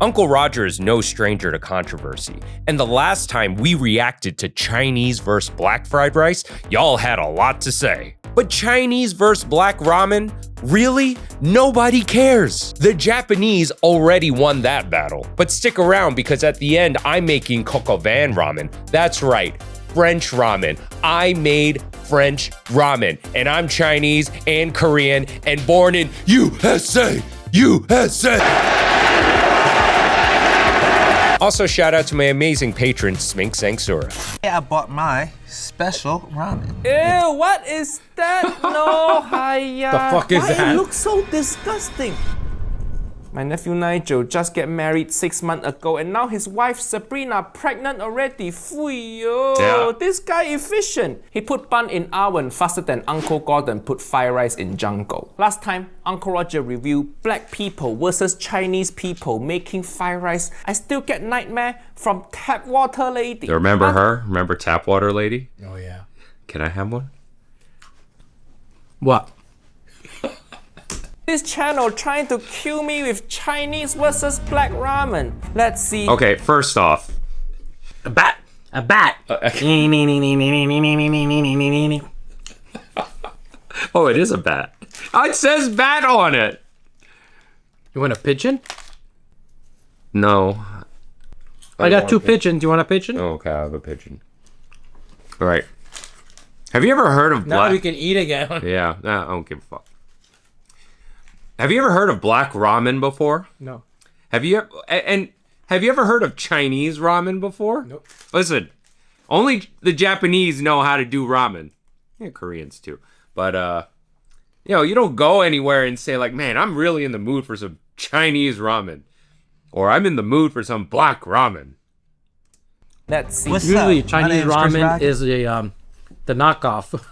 Uncle Roger is no stranger to controversy, and the last time we reacted to Chinese versus black fried rice, y'all had a lot to say. But Chinese versus black ramen? Really? Nobody cares. The Japanese already won that battle. But stick around because at the end, I'm making coq au vin ramen. That's right, French ramen. I made French ramen, and I'm Chinese and Korean and born in USA. Also, shout out to my amazing patron, Smink Sangsura. I bought my special ramen. Ew, what is that? No, hiya. The fuck is that? It looks so disgusting. My nephew Nigel just got married 6 months ago and now his wife Sabrina pregnant already. Yeah. This guy efficient. He put bun in oven faster than Uncle Gordon put fried rice in jungle. Last time, Uncle Roger reviewed black people versus Chinese people making fried rice. I still get nightmare from tap water lady. Remember her? Remember tap water lady? Oh yeah. Can I have one? What? This channel trying to kill me with Chinese versus black ramen. Let's see. Okay, first off, A bat. oh, it is a bat. Oh, it says bat on it. You want a pigeon? No. I got two pigeons. Do you want a pigeon? Oh, okay, I have a pigeon. All right. Have you ever heard of Now black? we can eat again. Yeah, nah, I don't give a fuck. Have you ever heard of black ramen before? No. Have you ever heard of Chinese ramen before? Nope. Listen, only the Japanese know how to do ramen. Yeah, Koreans too. But you don't go anywhere and say like, man, I'm really in the mood for some Chinese ramen. Or I'm in the mood for some black ramen. Let's see. What's Usually up? My Chinese name's Chris ramen Rock. is the knockoff.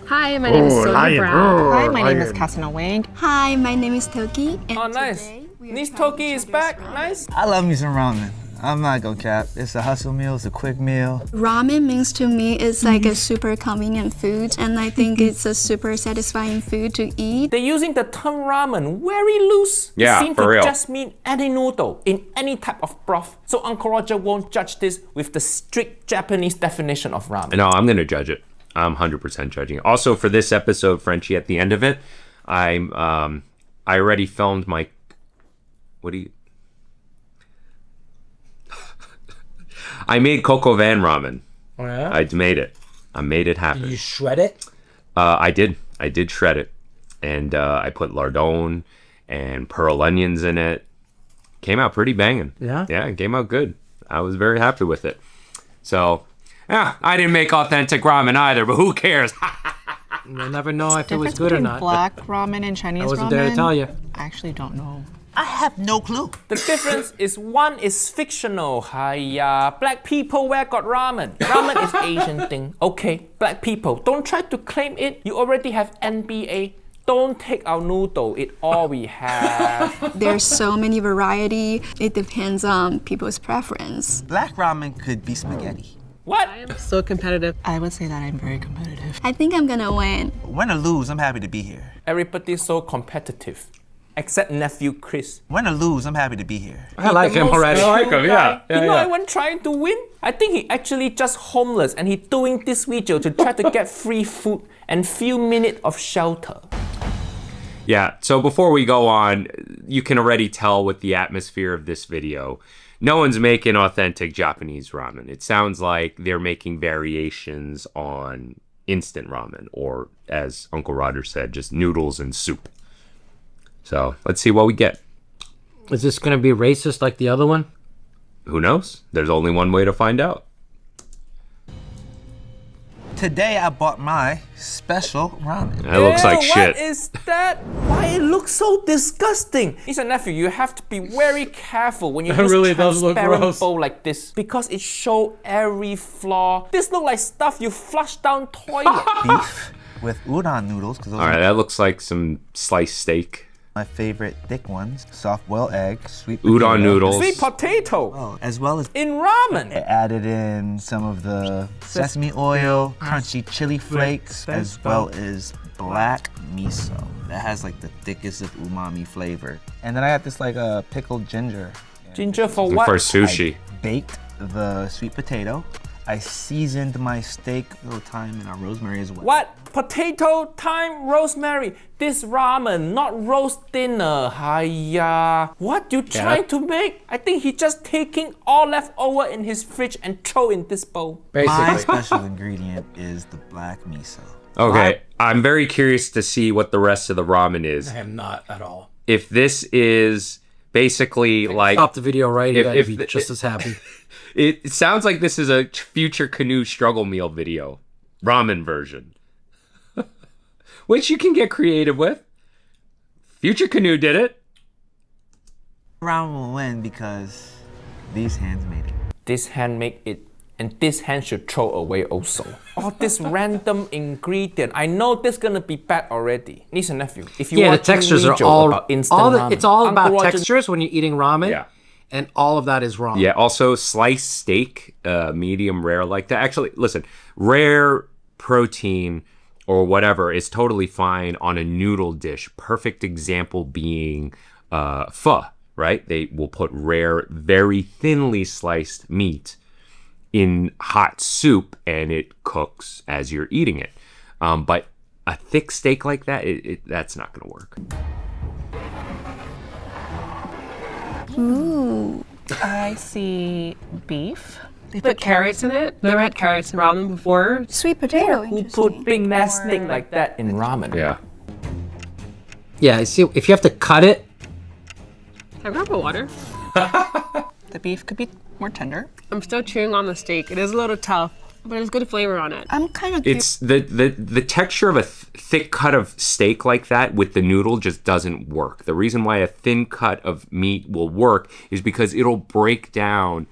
Hi, my name is Sonia Brown. Hi, my name is Kasalina Wang. Hi, my name is Toki. And Oh, nice. today we are This trying Toki to is introduce back. ramen. Nice. I love me some ramen. I'm not gonna cap. It's a hustle meal. It's a quick meal. Ramen means to me it's like a super convenient food, and I think it's a super satisfying food to eat. They're using the term ramen very loose. Yeah, It seems for to real. just mean any noodle in any type of broth. So Uncle Roger won't judge this with the strict Japanese definition of ramen. No, I'm gonna judge it. I'm 100% judging it. Also, for this episode, Frenchie, at the end of it, I already filmed my. What do you? I made coq au vin ramen. Oh yeah? I made it. I made it happen. You shred it? I did. I did shred it, and I put lardon and pearl onions in it. Came out pretty banging. Yeah? Yeah, it came out good. I was very happy with it. So, yeah, I didn't make authentic ramen either, but who cares? You'll never know if it was Difference good or between not. black ramen and Chinese I wasn't ramen. there to tell you. I actually don't know. I have no clue. The difference is one is fictional. Hiya. Black people where got ramen. Ramen is Asian thing. Okay, black people, don't try to claim it. You already have NBA. Don't take our noodle. It all we have. There's so many variety. It depends on people's preference. Black ramen could be spaghetti. What? So competitive. I would say that I'm very competitive. I think I'm gonna win. Win or lose, I'm happy to be here. Everybody's so competitive. Except Nephew Chris. Win or lose, I'm happy to be here. I like The him most already. chill I like him, yeah. guy. Yeah, You know, yeah. I went trying to win. I think he actually just homeless and he doing this video to try to get free food and few minutes of shelter. Yeah, so before we go on, you can already tell with the atmosphere of this video, no one's making authentic Japanese ramen. It sounds like they're making variations on instant ramen, or as Uncle Roger said, just noodles and soup. So let's see what we get. Is this going to be racist like the other one? Who knows? There's only one way to find out. Today I bought my special ramen. That looks like Ew, shit. What is that? Why it looks so disgusting? Listen, nephew, you have to be very careful when you It use really does look transparent gross. bowl like this because it show every flaw. This look like stuff you flush down toilet. Beef with udon noodles, because those All right, are that looks like some sliced steak. my favorite thick ones. Soft boiled egg, sweet Udon potato. noodles. Sweet potato Oh, as well as in ramen. I added in some of the sesame oil, crunchy chili flakes, as well as black miso. that has like the thickest of umami flavor. And then I got this like pickled ginger. Ginger for what? For sushi. I baked the sweet potato. I seasoned my steak, a little thyme, and rosemary as well. What? Potato, thyme, rosemary. This ramen, not roast dinner. Hiya. What you trying to make? I think he just taking all leftover in his fridge and throw in this bowl. My Basically. special ingredient is the black miso. Okay, I'm very curious to see what the rest of the ramen is. I am not at all. If this is basically like... Stop the video right here. if I'd be just as happy. It sounds like this is a future canoe struggle meal video. Ramen version. Which you can get creative with. Future Canoe did it. Round will win because these hands made it. This hand make it, and this hand should throw away also. All this random ingredient. I know this gonna be bad already. Niece and nephew, if you Yeah, the watch textures are video all, about instant ramen, it's all Uncle about Roger- textures when you're eating ramen. Yeah. And all of that is wrong. Yeah, also sliced steak, medium rare like that. Actually, listen, rare protein or whatever is totally fine on a noodle dish. Perfect example being pho, right? They will put rare, very thinly sliced meat in hot soup and it cooks as you're eating it. But a thick steak like that, that's not going to work. Ooh. I see beef. They put carrots in it. Never had carrots in ramen before. Sweet potato. Who Interesting. put big nasty thing like that in ramen? Yeah. Yeah, you see, if you have to cut it, I grab a water. The beef could be more tender. I'm still chewing on the steak. It is a little tough, but it's good flavor on it. I'm kind of curious. It's the texture of a thick cut of steak like that with the noodle just doesn't work. The reason why a thin cut of meat will work is because it'll break down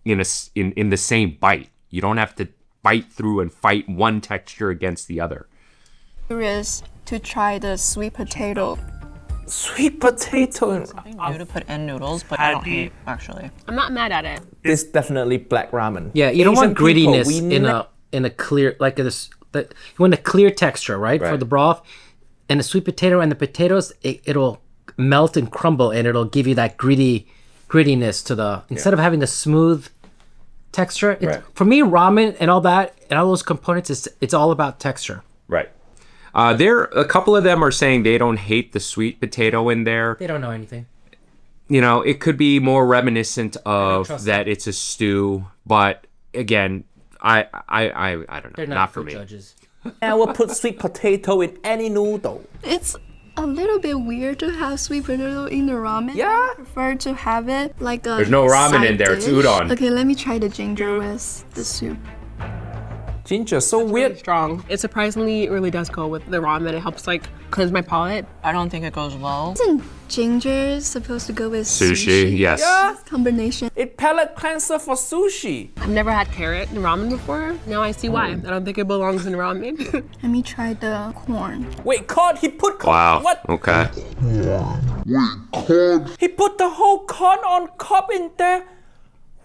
in the same bite. You don't have to bite through and fight one texture against the other. Curious to try the sweet potato. Sweet potato in Something new to put in noodles, but I don't hate actually. I'm not mad at it. This definitely black ramen. yeah, you don't Asian want grittiness people, we in a clear like this. You want a clear texture, right, for Right. the broth, and the sweet potato and the potatoes. It'll melt and crumble, and it'll give you that grittiness to the instead of having the smooth texture. Right. For me, ramen and all that and all those components, it's all about texture. Right. A couple of them are saying they don't hate the sweet potato in there. They don't know anything. You know, it could be more reminiscent of trust that it's a stew, but again, I don't know. They're Not not for food me. judges. never put sweet potato in any noodle. It's a little bit weird to have sweet potato in the ramen. Yeah. I prefer to have it like a There's no ramen side in there, it's dish. udon. Okay, let me try the ginger with the soup. Ginger, so Really weird. strong. It surprisingly really does go with the ramen. It helps like cleanse my palate. I don't think it goes well. Isn't ginger supposed to go with Sushi, yes. Yeah, Combination. it palate cleanser for sushi. I've never had carrot in ramen before. Now I see why. I don't think it belongs in ramen. Let me try the corn. Wait, corn? He put corn? Wow. What? Okay. He put the whole corn on cob in there?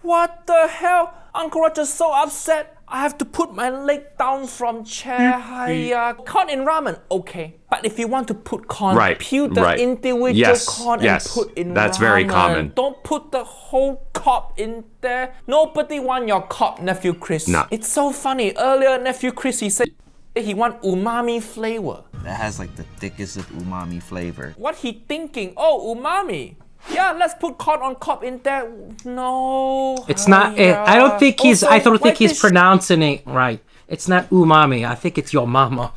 What the hell? Uncle Roger's so upset. I have to put my leg down from chair. Hiya. Corn in ramen, okay. But if you want to put corn, Right, peel the right. individual Yes, corn yes. and put in That's ramen. very common. Don't put the whole cob in there. Nobody want your cob, Nephew Chris. No. It's so funny. Earlier, Nephew Chris, he said he want umami flavor. That has like the thickest of umami flavor. What he thinking? Oh, umami. Yeah, let's put corn on cob in there. No. It's not. hiya. I don't think he's. I Also, don't think why he's this- pronouncing it right. It's not umami. I think it's your mama.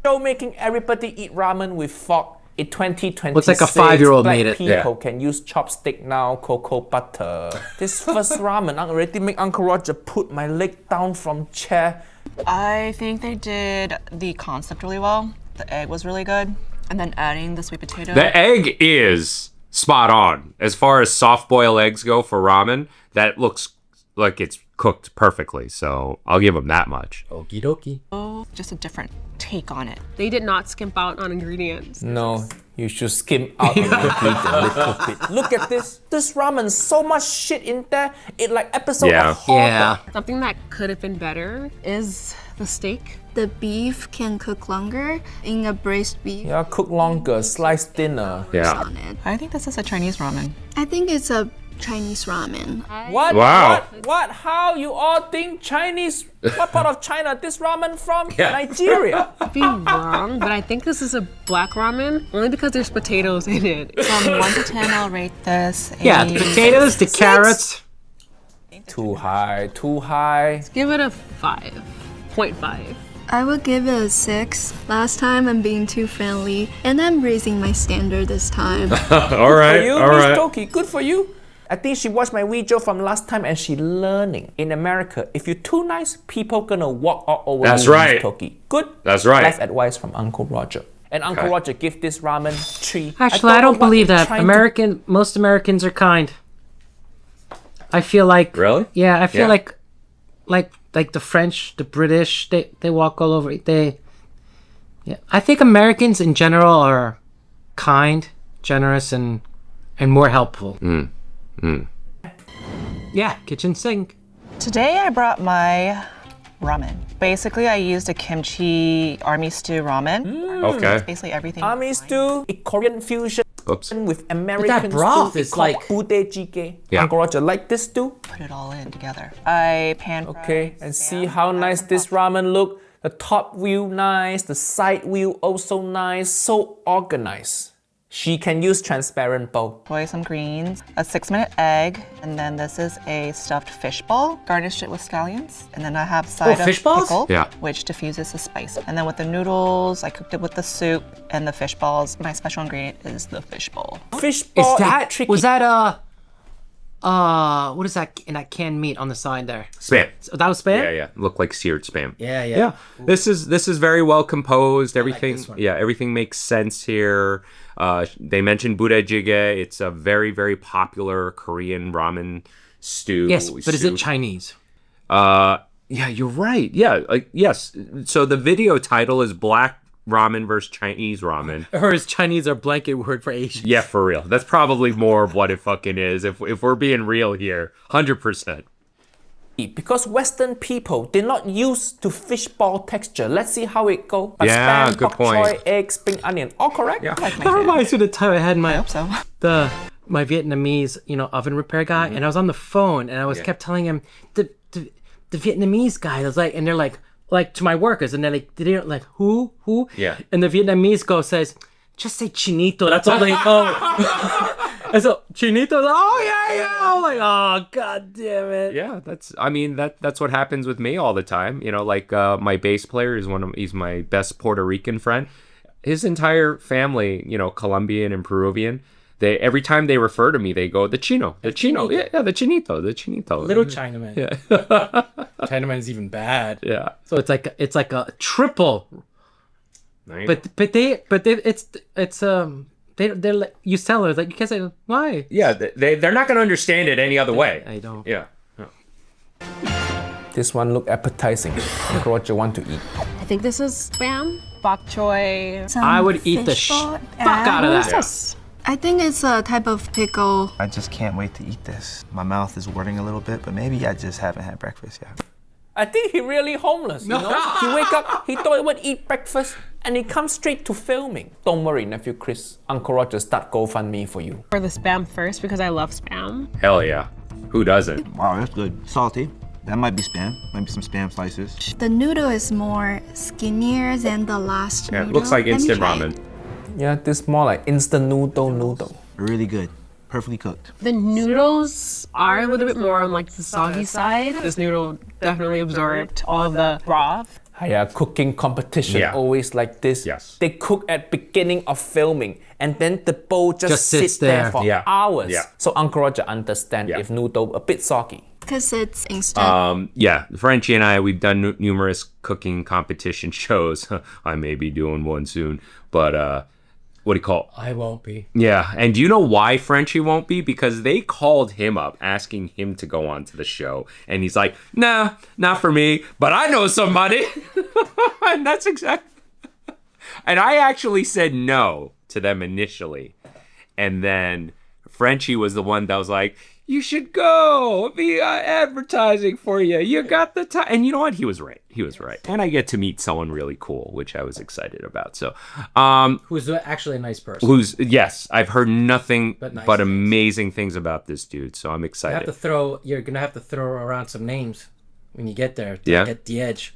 Show making everybody eat ramen with fork in 2026. Looks like a 5-year-old black made it. People Yeah. can use chopstick now, cocoa butter. This first ramen, I already make Uncle Roger put my leg down from chair. I think they did the concept really well. The egg was really good. And then adding the sweet potato. The egg is spot on. As far as soft boiled eggs go for ramen, that looks like it's cooked perfectly. So I'll give them that much. Okie dokie. Just a different take on it. They did not skimp out on ingredients. No, you should skim out a little bit. Look at this. This ramen, so much shit in there. It like episode Yeah. of horror. Yeah. Something that could have been better is the steak. the beef can cook longer in a braised beef. Yeah, cook longer, slice thinner. Yeah. On it. I think this is a Chinese ramen. I think it's a Chinese ramen. What? Wow. What? How you all think Chinese? What part of China this ramen from? Yeah. Nigeria. I'd be wrong, but I think this is a black ramen only because there's potatoes in it. From 1 to 10, I'll rate this. Yeah, the potatoes, the carrots. Too high, too high. Give it a 5.5. I would give it a 6. Last time I'm being too friendly, and I'm raising my standard this time. All right. For you, all Miss right. Toki, good for you. I think she watched my video from last time and she learning. In America, if you're too nice, people gonna walk all over That's you, right. Miss Toki. Good? That's right. Life advice from Uncle Roger. And Uncle Okay. Roger give this ramen 3. Actually, I don't know what believe they're that. trying to- Most Americans are kind. I feel like Really? Yeah, I feel Yeah. like the French, the British, they walk all over. Yeah, I think Americans in general are kind, generous, and more helpful. Yeah, kitchen sink. Today I brought my ramen. Basically, I used a kimchi army stew ramen. Okay. Basically everything. Army stew, a Korean fusion Oops. with American broth stew. is It's called like- budejjigae. Yeah. Uncle Roger like this stew? Put it all in together. I pan fried Okay, and see spam. how nice this ramen look. The top view nice, the side view also nice, so organized. She can use transparent bowl. Boil some greens, a 6-minute egg, and then this is a stuffed fish ball. Garnished it with scallions, and then I have side of fish balls? pickle, Yeah. which diffuses the spice. And then with the noodles, I cooked it with the soup and the fish balls. My special ingredient is the fish ball. Fish Is ball that tricky. was that what is that in that canned meat on the side there? Spam. So that was spam. Yeah. Look like seared spam. Yeah. Yeah. This is very well composed. Everything. this one. Yeah. Everything makes sense here. They mentioned budejjigae. It's a very, very popular Korean ramen stew. Yes, but is soup. it Chinese? Yeah, you're right. Yeah, yes. So the video title is Black Ramen versus Chinese Ramen. Or is Chinese a blanket word for Asian? Yeah, for real. That's probably more of what it fucking is. If we're being real here, 100%. Because Western people, they're not used to fish ball texture. Let's see how it goes. Yeah, Spam, good bok point. choy, egg, spring onion. All correct? Yeah. Like my That food. reminds me of the time I had I my hope so. my Vietnamese, oven repair guy, and I was on the phone, and I was kept telling him the Vietnamese guy was like, and they're like to my workers, and they're like, who? Yeah. And the Vietnamese guy says, just say chinito. That's all they know. And so chinito, oh yeah. I'm like, oh god damn it. Yeah, that's what happens with me all the time. My bass player he's my best Puerto Rican friend. His entire family, Colombian and Peruvian. Every time they refer to me, they go the chino. Yeah, the chinito. Little Chinaman. Yeah. Chinaman's even bad. Yeah. So it's like a triple. Nice. They're like, you sellers, like, you can't say why. Yeah, they're not gonna understand it any other way. I don't. Yeah. This one look appetizing. Uncle Roger want to eat. I think this is spam, bok choy. I would eat the fuck out of that. Yes. I think it's a type of pickle. I just can't wait to eat this. My mouth is watering a little bit, but maybe I just haven't had breakfast yet. I think he really homeless, you know? He wake up, he thought he would eat breakfast, and he comes straight to filming. Don't worry, Nephew Chris. Uncle Roger start GoFundMe for you. For the spam first because I love spam. Hell yeah. Who doesn't? Wow, that's good. Salty. That might be spam. Might be some spam slices. The noodle is more skinnier than the last Yeah, noodle. it looks like Let me instant try it. ramen. Yeah, this more like instant noodle. Really good. Perfectly cooked. The noodles are a little bit more on like the soggy side. This noodle definitely absorbed all of the broth. Yeah, cooking competition Yeah. always like this. Yes. They cook at beginning of filming, and then the bowl just sits sits there there. for Yeah. hours. Yeah. So Uncle Roger understand Yeah. if noodle a bit soggy. Because it's instant. Yeah, Frenchy and I, we've done numerous cooking competition shows. I may be doing one soon, but what do you call it? I won't be. Yeah, and do you know why Frenchy won't be? Because they called him up asking him to go on to the show, and he's like, nah, not for me, but I know somebody. And that's exactly. And I actually said no to them initially, and then Frenchy was the one that was like, You should go. Be advertising for you. You got the time. And you know what? He was right. He was right. And I get to meet someone really cool, which I was excited about. So, Who's actually a nice person. yes, I've heard nothing But nice but things. amazing things about this dude. So I'm You're excited. gonna have to throw around some names when you get there to Yeah. get the edge.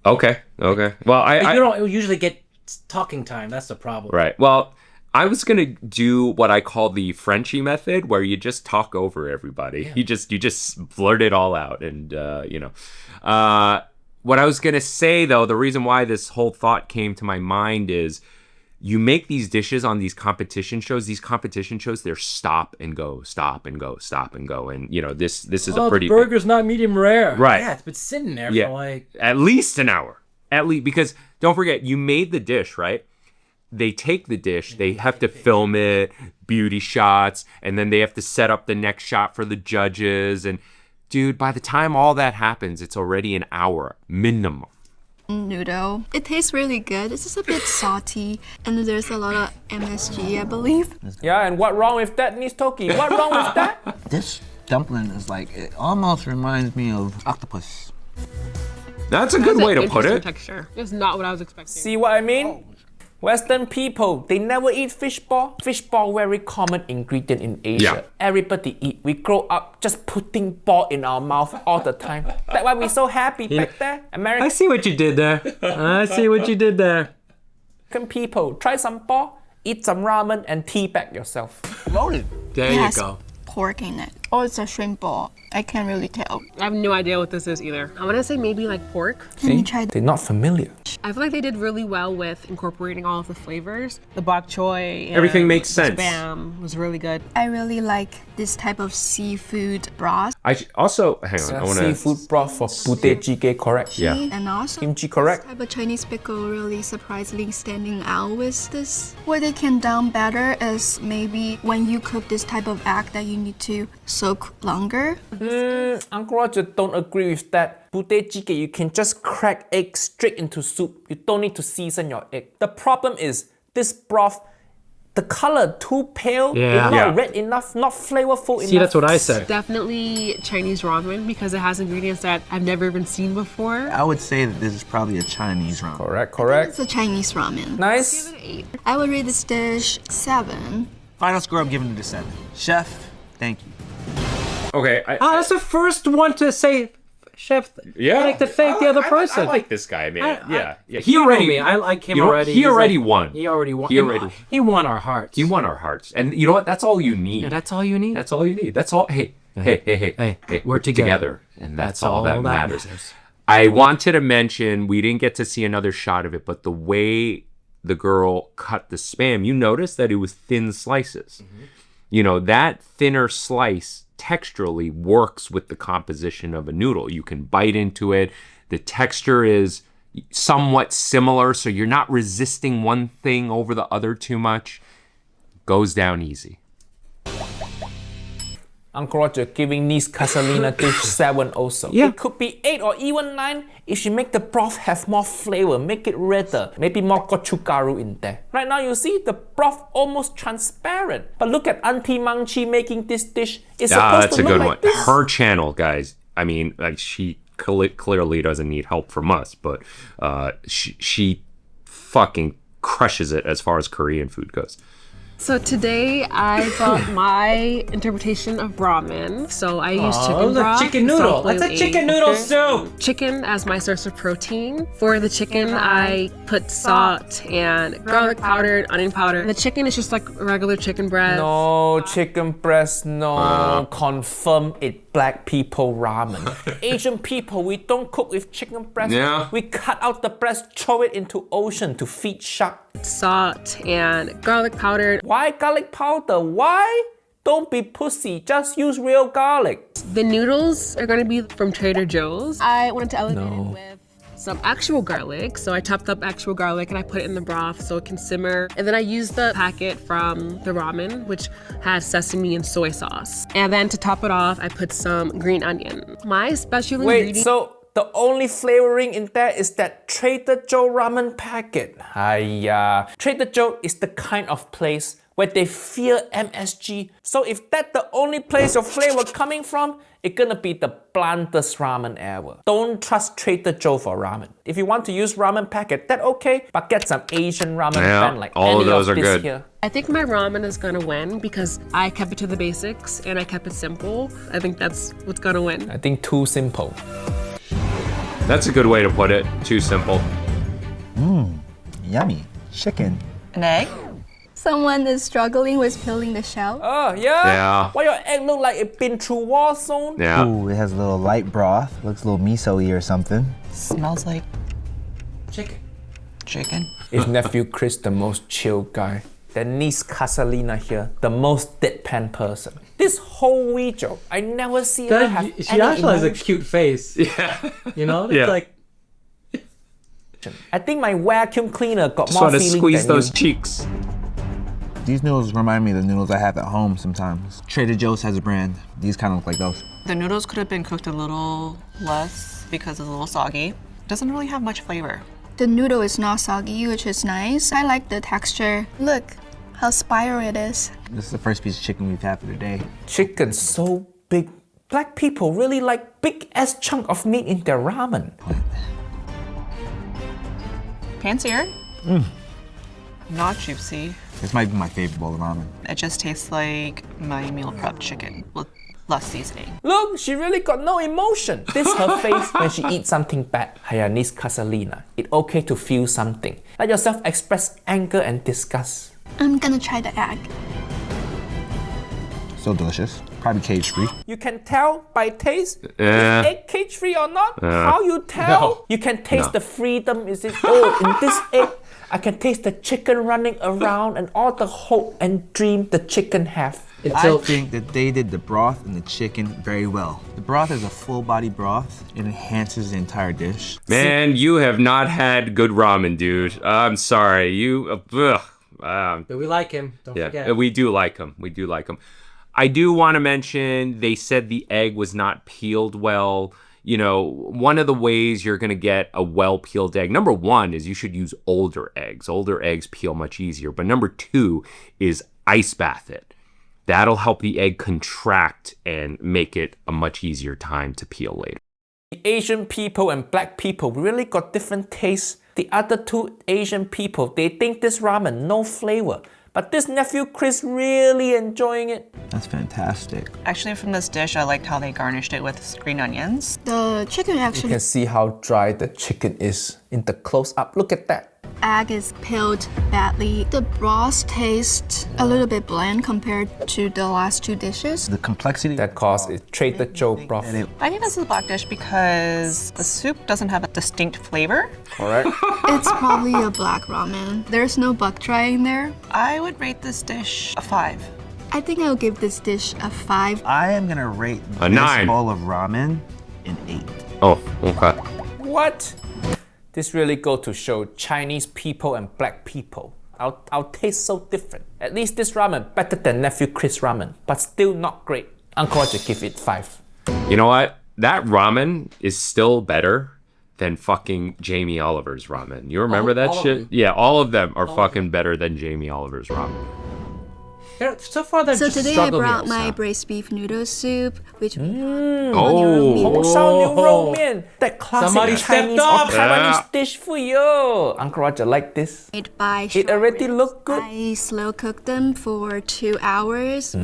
Okay. Well, But you don't usually get talking time. That's the problem. Right. Well, I was gonna do what I call the FRENCHY method, where you just talk over everybody. Yeah. You just blurt it all out, and what I was gonna say though, the reason why this whole thought came to my mind is, you make these dishes on these competition shows. These competition shows, they're stop and go, stop and go, stop and go, and this is a pretty the burger's not medium rare. Right. Yeah, it's been sitting there Yeah. for like at least an hour. At least, because don't forget, you made the dish, right? They take the dish, they have to film it, beauty shots, and then they have to set up the next shot for the judges. And dude, by the time all that happens, it's already an hour minimum. Noodle. It tastes really good. It's just a bit salty, and there's a lot of MSG, I believe. Yeah, and what wrong with that, Miss Toki? What wrong with that? This dumpling is like, it almost reminds me of octopus. That's a good way to put Interesting it. texture. It's not what I was expecting. See what I mean? Western people, they never eat fishball. Fishball, very common ingredient in Asia. Yeah. Everybody eat. We grow up just putting ball in our mouth all the time. That's why we're so happy back there. I American see what you did there. I see what you did there. people, try some ball, eat some ramen, and tea back yourself. Loaded. There It you has go. pork in it. Oh, it's a shrimp ball. I can't really tell. I have no idea what this is either. I want to say maybe like pork. Can you try They're not familiar. I feel like they did really well with incorporating all of the flavors. The bok choy and Everything makes the sense. spam was really good. I really like this type of seafood broth. I also, hang on, I want to. Seafood broth for pute jjigae, correct? Yeah. And also, Kimchi, correct? this type of Chinese pickle really surprisingly standing out with this. What they can done better is maybe when you cook this type of egg that you need to soak longer. Uncle Roger don't agree with that. Pute jjigae, you can just crack egg straight into soup. You don't need to season your egg. The problem is this broth, the color too pale, Yeah. it's not Yeah. red enough, not flavorful enough. See, that's what I said. Definitely Chinese ramen because it has ingredients that I've never even seen before. I would say that this is probably a Chinese ramen. Correct, correct. It's a Chinese ramen. Nice. I would rate this dish 7. Final score, I'm giving it a 7. Chef, thank you. Okay. Oh, that's the first one to say, Chef. Yeah. I like to thank the other person. I like this guy, man. Yeah. He already. I like him You know, already. he He's already like- won. He already won. He already- He won our hearts. He won our hearts. And you know what? That's all you need. Yeah, that's all you need. That's all you need. That's all. Hey, we're together. And that's all that matters. I wanted to mention, we didn't get to see another shot of it, but the way the girl cut the Spam, you noticed that it was thin slices. You know, that thinner slice texturally works with the composition of a noodle. You can bite into it. The texture is somewhat similar, so you're not resisting one thing over the other too much. Goes down easy. Uncle Roger giving this Kasalina dish 7 also. Yeah. It could be 8 or even 9 if you make the broth have more flavor, make it redder, maybe more gochugaru in there. Right now you see the broth almost transparent. But look at Auntie Mangchi making this dish. It's supposed That's to a look good like one. this. Her channel, guys. I mean, she clearly doesn't need help from us, but she fucking crushes it as far as Korean food goes. So today I brought my interpretation of ramen. So I use chicken broth. chicken noodle. So That's a chicken noodle soup. Chicken as my source of protein. For the chicken, I put salt and garlic powder, and onion powder. The chicken is just like regular chicken breast. No, chicken breast, no. Confirm it, black people ramen. Asian people, we don't cook with chicken breast. Yeah. We cut out the breast, throw it into ocean to feed shark. Salt and garlic powder. Why garlic powder? Why? Don't be pussy, just use real garlic. The noodles are gonna be from Trader Joe's. I wanted to elevate it with some actual garlic. So I chopped up actual garlic and I put it in the broth so it can simmer. And then I used the packet from the ramen, which has sesame and soy sauce. And then to top it off, I put some green onion. My special Wait, ingredient. so the only flavoring in there is that Trader Joe ramen packet. Hiya. Trader Joe is the kind of place where they fear MSG. So if that's the only place your flavor coming from, it's gonna be the blandest ramen ever. Don't trust Trader Joe for ramen. If you want to use ramen packet, that's okay, but get some Asian ramen brand like all any of those are this good. here. I think my ramen is gonna win because I kept it to the basics and I kept it simple. I think that's what's gonna win. I think too simple. That's a good way to put it. Too simple. Yummy. Chicken. An egg. Someone is struggling with peeling the shell. Oh, yeah? Yeah. Why your egg look like it been through war zone? Yeah. Ooh, it has a little light broth. Looks a little miso-y or something. Smells like Chicken. chicken. Is Nephew Chris the most chill guy? The niece Kasalina here, the most deadpan person. This whole video, I never see her have She any actually has a emotion. cute face. Yeah. You know? It's Yeah. like, I think my vacuum cleaner got Just more want to feeling squeeze than those you. cheeks. These noodles remind me of the noodles I have at home sometimes. Trader Joe's has a brand. These kind of look like those. The noodles could have been cooked a little less because it's a little soggy. Doesn't really have much flavor. The noodle is not soggy, which is nice. I like the texture. Look how spiral it is. This is the first piece of chicken we've had for today. Chicken so big. Black people really like big ass chunk of meat in their ramen. Fancier. Not juicy. This might be my favorite bowl of ramen. It just tastes like my meal prep chicken with less seasoning. Look, she really got no emotion. This her face when she eats something bad. Hiya, niece Kasalina. It's okay to feel something. Let yourself express anger and disgust. I'm gonna try the egg. So delicious. Probably cage-free. You can tell by taste is Eh. egg cage free or not. How you tell? No. You can taste the freedom. Is it? Oh, in this egg, I can taste the chicken running around and all the hope and dream the chicken have. I think that they did the broth and the chicken very well. The broth is a full body broth. It enhances the entire dish. Man, you have not had good ramen, dude. I'm sorry. You. but we like him. Don't Yeah, forget. we do like him. We do like him. I do want to mention they said the egg was not peeled well. You know, one of the ways you're going to get a well-peeled egg, number one, is you should use older eggs. Older eggs peel much easier. But number two is ice bath it. That'll help the egg contract and make it a much easier time to peel later. The Asian people and black people really got different tastes. The other two Asian people, they think this ramen no flavor. But this Nephew Chris really enjoying it. That's fantastic. Actually, from this dish, I liked how they garnished it with green onions. The chicken You actually can see how dry the chicken is in the close-up. Look at that. egg is peeled badly. The broth tastes a little bit bland compared to the last two dishes. The complexity. That cause is Trader Joe broth. I think this is a black dish because the soup doesn't have a distinct flavor. Correct? It's probably a black ramen. There's no bok choy in there. I would rate this dish a 5. I think I'll give this dish a 5. I am gonna rate A this 9. bowl of ramen an 8. Oh, okay. What? This really go to show Chinese people and black people. Our taste so different. At least this ramen better than Nephew Chris ramen, but still not great. Uncle Roger give it 5. You know what? That ramen is still better than fucking Jamie Oliver's ramen. You remember that all of shit? them. Yeah, all of them are fucking better than Jamie Oliver's ramen. So far, they're So just today I struggle brought meals, my huh? braised beef noodle soup, which Oh. 红烧牛肉面, that classic Somebody Chinese stepped or up. Taiwanese Yeah. dish for you. Uncle Roger like this. made by It already look good. I slow cooked them for 2 hours.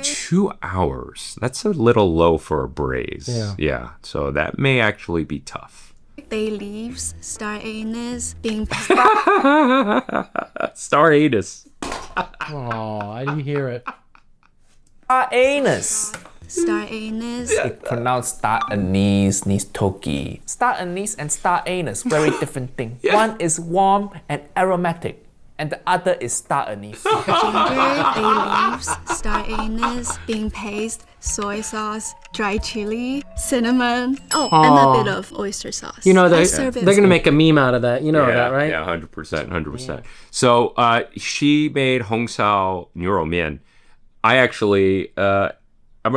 2 hours. That's a little low for a braise. Yeah. So that may actually be tough. Bay leaves, star anise, being Star anus. Oh, I didn't hear it. Anus. star anise. It pronounced star anise, Toki. Star anise and star anus, very different thing. One is warm and aromatic, and the other is star anise. Ginger, bay leaves, star anise, bean paste, soy sauce, dry chili, cinnamon. Oh, and a bit of oyster sauce. You know, I they're serve it going as to make a meme out of that. You know that, right? Yeah, 100%, 100%. So she made Hong Sao Neuro Mian. I actually, I'm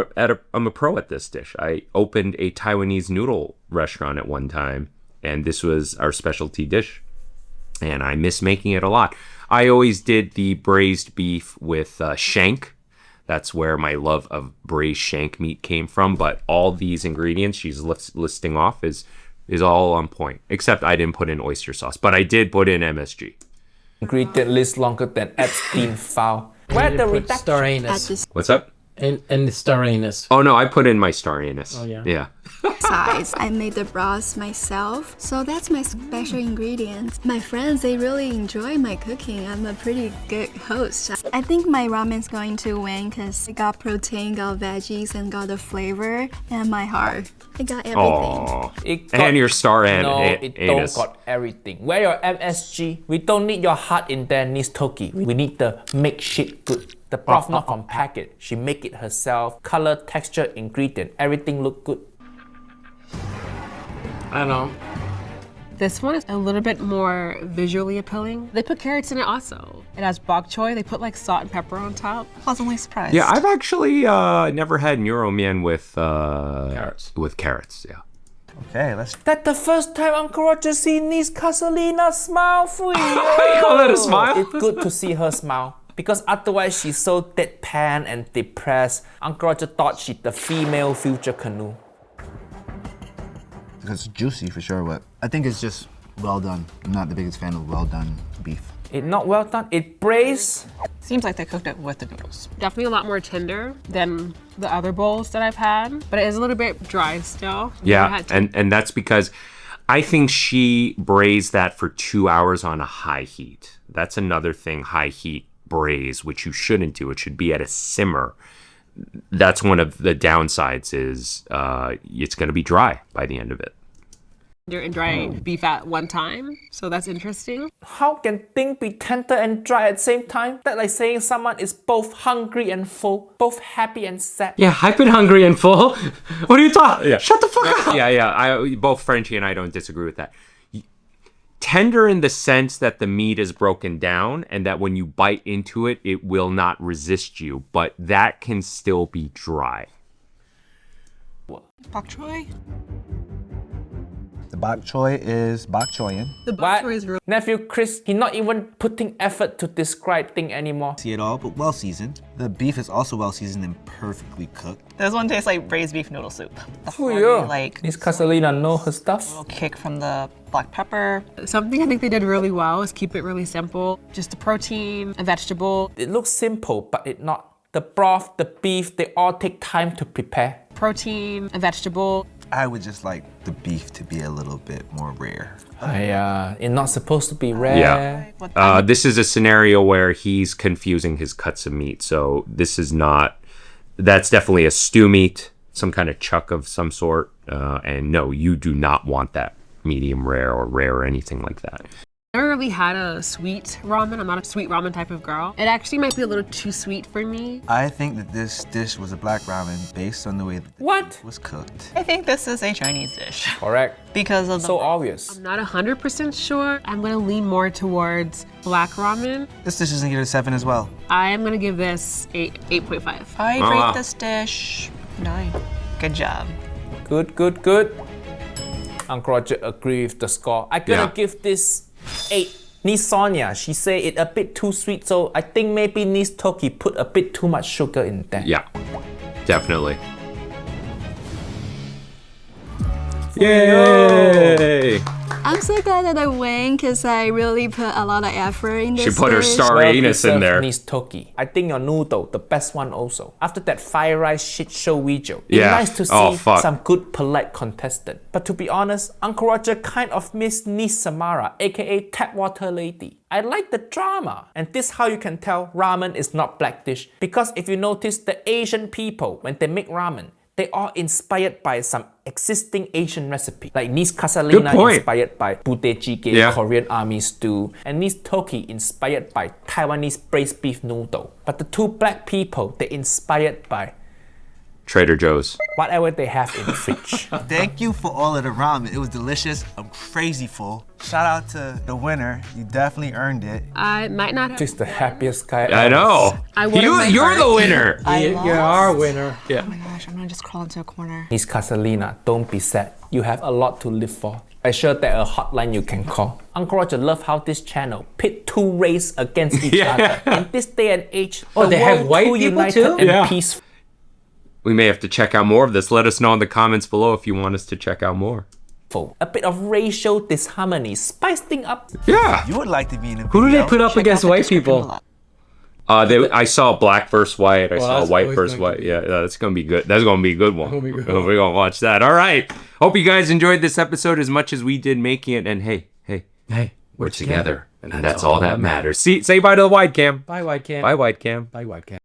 a pro at this dish. I opened a Taiwanese noodle restaurant at one time, and this was our specialty dish, and I miss making it a lot. I always did the braised beef with shank. That's where my love of braised shank meat came from. But all these ingredients she's listing off is all on point. Except I didn't put in oyster sauce, but I did put in MSG. Ingredient list longer than Epstein file. Where the reduction? Star anise. What's up? And the star anise. Oh no, I put in my star anise. Oh yeah. Yeah. Size. I made the broth myself, so that's my special ingredient. My friends, they really enjoy my cooking. I'm a pretty good host. I think my ramen's going to win because it got protein, got veggies, and got the flavor, and my heart. It got everything. And your star it anise. don't got everything. Where your MSG? We don't need your heart in there, Miss Toki. We need the make shit good. The broth not from packet. She make it herself. Color, texture, ingredient, everything look good. I don't know. This one is a little bit more visually appealing. They put carrots in it also. It has bok choy. They put like salt and pepper on top. Pleasantly surprised. Yeah, I've actually never had neuromian with Carrots. With carrots, yeah. Okay, let's. That's the first time Uncle Roger seen Niece Kasalina smile for you. You call that a smile? It's good to see her smile. Because otherwise she's so deadpan and depressed. Uncle Roger thought she's the female future canoe. It's juicy for sure, but I think it's just well done. I'm not the biggest fan of well done beef. It's not well done. It braised. Seems like they cooked it with the noodles. Definitely a lot more tender than the other bowls that I've had, but it is a little bit dry still. Yeah, and that's because I think she braised that for 2 hours on a high heat. That's another thing, high heat braise, which you shouldn't do. It should be at a simmer. That's one of the downsides is it's going to be dry by the end of it. And dry beef at one time, so that's interesting. How can things be tender and dry at the same time? That's like saying someone is both hungry and full, both happy and sad. Yeah, I've been hungry and full. What are you talking? Yeah. Shut the fuck up. Yeah. Both Frenchy and I don't disagree with that. Tender in the sense that the meat is broken down and that when you bite into it, it will not resist you, but that can still be dry. Bok choy? The bok choy is bok choyin. The bok choy is really Nephew Chris, he's not even putting effort to describe thing anymore. See it all, but well seasoned. The beef is also well seasoned and perfectly cooked. This one tastes like braised beef noodle soup. The Oh hearty, yeah, like Miss Kasalina know her stuff. little kick from the black pepper. something I think they did really well is keep it really simple. Just a protein, a vegetable, It looks simple, but it not. The broth, the beef, they all take time to prepare. protein, a vegetable. I would just like the beef to be a little bit more rare. It's not supposed to be rare. Yeah. This is a scenario where he's confusing his cuts of meat. So this is not, that's definitely a stew meat, some kind of chuck of some sort. And no, you do not want that medium rare or rare or anything like that. I never really had a sweet ramen. I'm not a sweet ramen type of girl. It actually might be a little too sweet for me. I think that this dish was a black ramen based on the way that What? it was cooked. I think this is a Chinese dish Correct. because of the So obvious. I'm not 100% sure. I'm gonna lean more towards black ramen. This dish is gonna get a 7 as well. I am gonna give this a 8.5. I rate this dish 9. Good job. Good. Uncle Roger agree with the score. I'm gonna give this 8. Niece Sonia, she say it a bit too sweet, so I think maybe Niece Toki put a bit too much sugar in there. Yeah, definitely. Yay! I'm so glad that I win because I really put a lot of effort in this She put her dish. star anus in there. Niece Toki. I think your noodle, the best one also. After that fire rice shit show video, it's Yeah. nice to see Oh, fuck. some good polite contestant. But to be honest, Uncle Roger kind of missed Niece Samara, aka Tap Water Lady. I like the drama. And this how you can tell ramen is not black dish. Because if you notice the Asian people, when they make ramen, they are inspired by some existing Asian recipe. Like Niece Kasalina inspired by budae jjigae, Korean army stew, and Niece Toki inspired by Taiwanese braised beef noodle. But the two black people, they inspired by Trader Joe's. Whatever they have in the fridge. Thank you for all of the ramen. It was delicious. I'm crazy full. Shout out to the winner. You definitely earned it. I might not have. She's the happiest guy ever. I know. I would've You're never- the winner. You're our winner. Oh my gosh, I'm gonna just crawl into a corner. Miss Kasalina, don't be sad. You have a lot to live for. I sure there a hotline you can call. Uncle Roger love how this channel pit two races against each other. In this day and age, Oh, the they have world white too people united too? and Yeah. peaceful. We may have to check out more of this. Let us know in the comments below if you want us to check out more. A bit of racial disharmony, spice things up. Yeah. You would like to be in a Who do they video. put up Check against out the white description people? below. I saw black versus white. I saw that's white always versus going white. to be- Yeah, that's gonna be good. That's gonna be a good one. Gonna be good. We're gonna watch that. All right. Hope you guys enjoyed this episode as much as we did making it. And hey, we're together, and that's all that matters. Say bye to the wide cam. Bye, white cam. Bye, wide cam. Bye, white cam.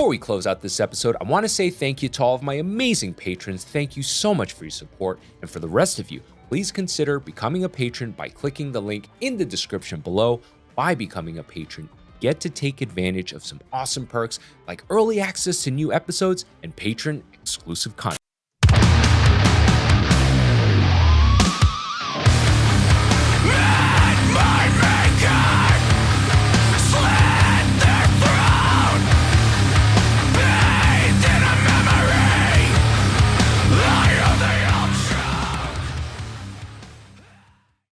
Before we close out this episode, I want to say thank you to all of my amazing patrons. Thank you so much for your support. And for the rest of you, please consider becoming a patron by clicking the link in the description below. By becoming a patron, you get to take advantage of some awesome perks like early access to new episodes and patron exclusive content.